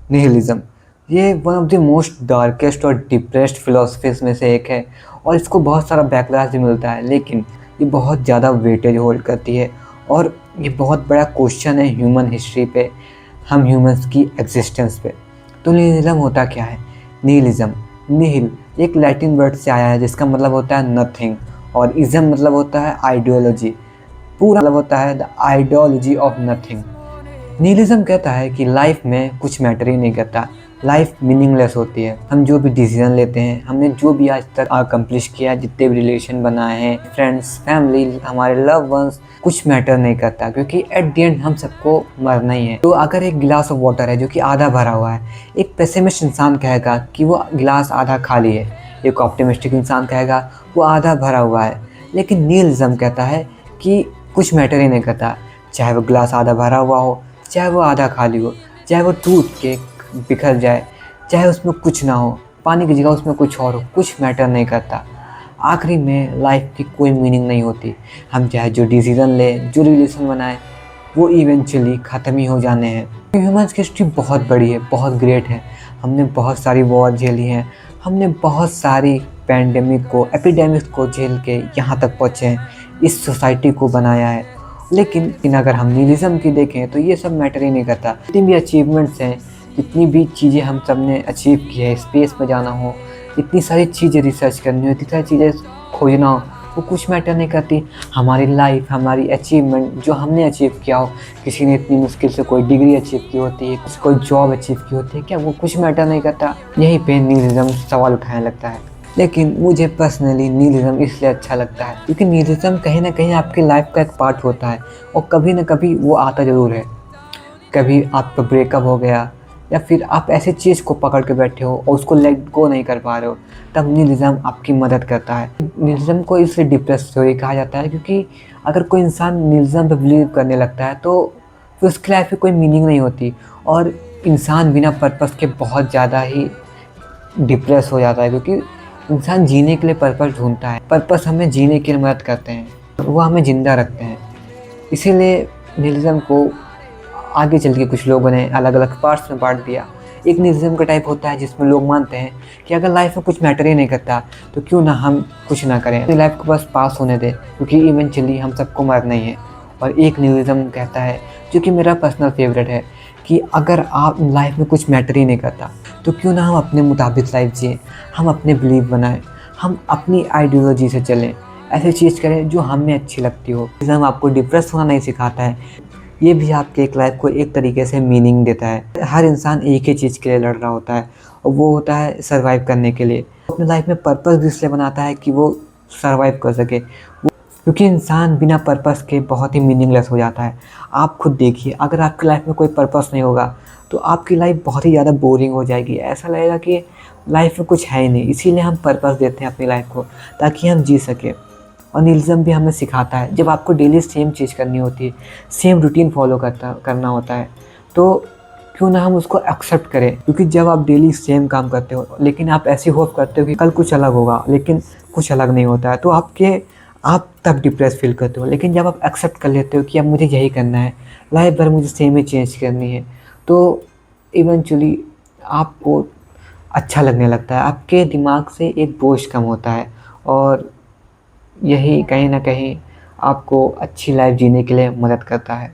Nihilism, ये one of the most darkest और depressed philosophies में से एक है और इसको बहुत सारा बैकलैश भी मिलता है, लेकिन ये बहुत ज़्यादा वेटेज होल्ड करती है और ये बहुत बड़ा क्वेश्चन है ह्यूमन हिस्ट्री पे, हम ह्यूमंस की एग्जिस्टेंस पे। तो निहिलिज्म होता क्या है? निहिलिज्म, निहिल एक लैटिन वर्ड से आया है जिसका मतलब होता है नथिंग, और इज्म मतलब होता है आइडियोलॉजी, पूरा मतलब होता है the ideology of nothing. Nihilism कहता है कि लाइफ में कुछ मैटर ही नहीं करता, लाइफ मीनिंगलेस होती है। हम जो भी डिसीजन लेते हैं, हमने जो भी आज तक अकम्प्लिश किया, जितने भी रिलेशन बनाए हैं, फ्रेंड्स, फैमिली, हमारे लव वंस, कुछ मैटर नहीं करता, क्योंकि एट द एंड हम सबको मरना ही है। तो अगर एक गिलास ऑफ वाटर है जो कि आधा भरा हुआ है, एक पेसिमिस्ट इंसान कहेगा कि वो गिलास आधा खाली है, एक ऑप्टिमिस्टिक इंसान कहेगा वो आधा भरा हुआ है। लेकिन निहिलिज्म कहता है कि कुछ मैटर ही नहीं करता, चाहे वो गिलास आधा भरा हुआ हो, चाहे वो आधा खाली हो, चाहे वो टूट के बिखर जाए, चाहे उसमें कुछ ना हो, पानी की जगह उसमें कुछ और हो, कुछ मैटर नहीं करता। आखिरी में लाइफ की कोई मीनिंग नहीं होती। हम चाहे जो डिसीज़न लें, जो रिलेशन बनाएं, वो इवेंचुअली ख़त्म ही हो जाने हैं। ह्यूमन्स की हिस्ट्री बहुत बड़ी है, बहुत ग्रेट है। हमने बहुत सारी वॉर झेली हैं, हमने बहुत सारी पैंडेमिक को, एपिडेमिक्स को झेल के यहाँ तक पहुँचे हैं, इस सोसाइटी को बनाया है। लेकिन अगर हम निहिलिज्म की देखें तो ये सब मैटर ही नहीं करता। जितनी भी अचीवमेंट्स हैं, जितनी भी चीज़ें हम सब ने अचीव की है, स्पेस में जाना हो, इतनी सारी चीज़ें रिसर्च करनी हो, इतनी सारी चीज़ें खोजना हो, वो कुछ मैटर नहीं करती। हमारी लाइफ, हमारी अचीवमेंट जो हमने अचीव किया हो, किसी ने इतनी मुश्किल से कोई डिग्री अचीव की होती है, कोई जॉब अचीव की होती है, क्या वो कुछ मैटर नहीं करता? यहीं पे निहिलिज्म सवाल उठाने लगता है। लेकिन मुझे पर्सनली निहिलिज्म इसलिए अच्छा लगता है क्योंकि निहिलिज्म कहीं ना कहीं आपकी लाइफ का एक पार्ट होता है और कभी ना कभी वो आता ज़रूर है। कभी आपका ब्रेकअप हो गया या फिर आप ऐसी चीज़ को पकड़ के बैठे हो और उसको लेट गो नहीं कर पा रहे हो, तब निहिलिज्म आपकी मदद करता है। निहिलिज्म को इसलिए डिप्रेस थ्योरी कहा जाता है क्योंकि अगर कोई इंसान निहिलिज्म पे बिलीव करने लगता है तो फिर उसकी लाइफ में कोई मीनिंग नहीं होती और इंसान बिना पर्पस के बहुत ज़्यादा ही डिप्रेस हो जाता है, क्योंकि इंसान जीने के लिए पर्पस ढूंढता है। पर्पस हमें जीने के लिए मदद करते हैं, वो हमें ज़िंदा रखते हैं। इसीलिए निहिलिज्म को आगे चल के कुछ लोगों ने अलग अलग पार्ट्स में बांट दिया। एक निहिलिज्म का टाइप होता है जिसमें लोग मानते हैं कि अगर लाइफ में कुछ मैटर ही नहीं करता तो क्यों ना हम कुछ ना करें, अपनी लाइफ को बस पास होने दें, क्योंकि इवेंचुअली हम सबको मरना ही है। और एक निहिलिज्म कहता है, जो कि मेरा पर्सनल फेवरेट है, कि अगर आप लाइफ में कुछ मैटर ही नहीं करता तो क्यों ना हम अपने मुताबिक लाइफ जिए, हम अपने बिलीव बनाएं, हम अपनी आइडियोलॉजी से चलें, ऐसी चीज़ करें जो हमें अच्छी लगती हो। निहिलिज्म आपको डिप्रेस होना नहीं सिखाता है, ये भी आपके एक लाइफ को एक तरीके से मीनिंग देता है। हर इंसान एक ही चीज़ के लिए लड़ रहा होता है और वो होता है सर्वाइव करने के लिए। अपने लाइफ में पर्पस भी इसलिए बनाता है कि वो सर्वाइव कर सके, क्योंकि इंसान बिना पर्पस के बहुत ही मीनिंगलेस हो जाता है। आप खुद देखिए, अगर आपकी लाइफ में कोई पर्पस नहीं होगा तो आपकी लाइफ बहुत ही ज़्यादा बोरिंग हो जाएगी, ऐसा लगेगा कि लाइफ में कुछ है ही नहीं। इसीलिए हम पर्पस देते हैं अपनी लाइफ को, ताकि हम जी सकें। और निहिलिज्म भी हमें सिखाता है, जब आपको डेली सेम चीज़ करनी होती है, सेम रूटीन फॉलो करना होता है, तो क्यों ना हम उसको एक्सेप्ट करें। क्योंकि जब आप डेली सेम काम करते हो लेकिन आप ऐसी होप करते हो कि कल कुछ अलग होगा, लेकिन कुछ अलग नहीं होता है, तो आप तब डिप्रेस फील करते हो। लेकिन जब आप एक्सेप्ट कर लेते हो कि अब मुझे यही करना है, लाइफ भर मुझे सेम ही चेंज करनी है, तो इवेंचुअली आपको अच्छा लगने लगता है, आपके दिमाग से एक बोझ कम होता है और यही कहीं ना कहीं आपको अच्छी लाइफ जीने के लिए मदद करता है।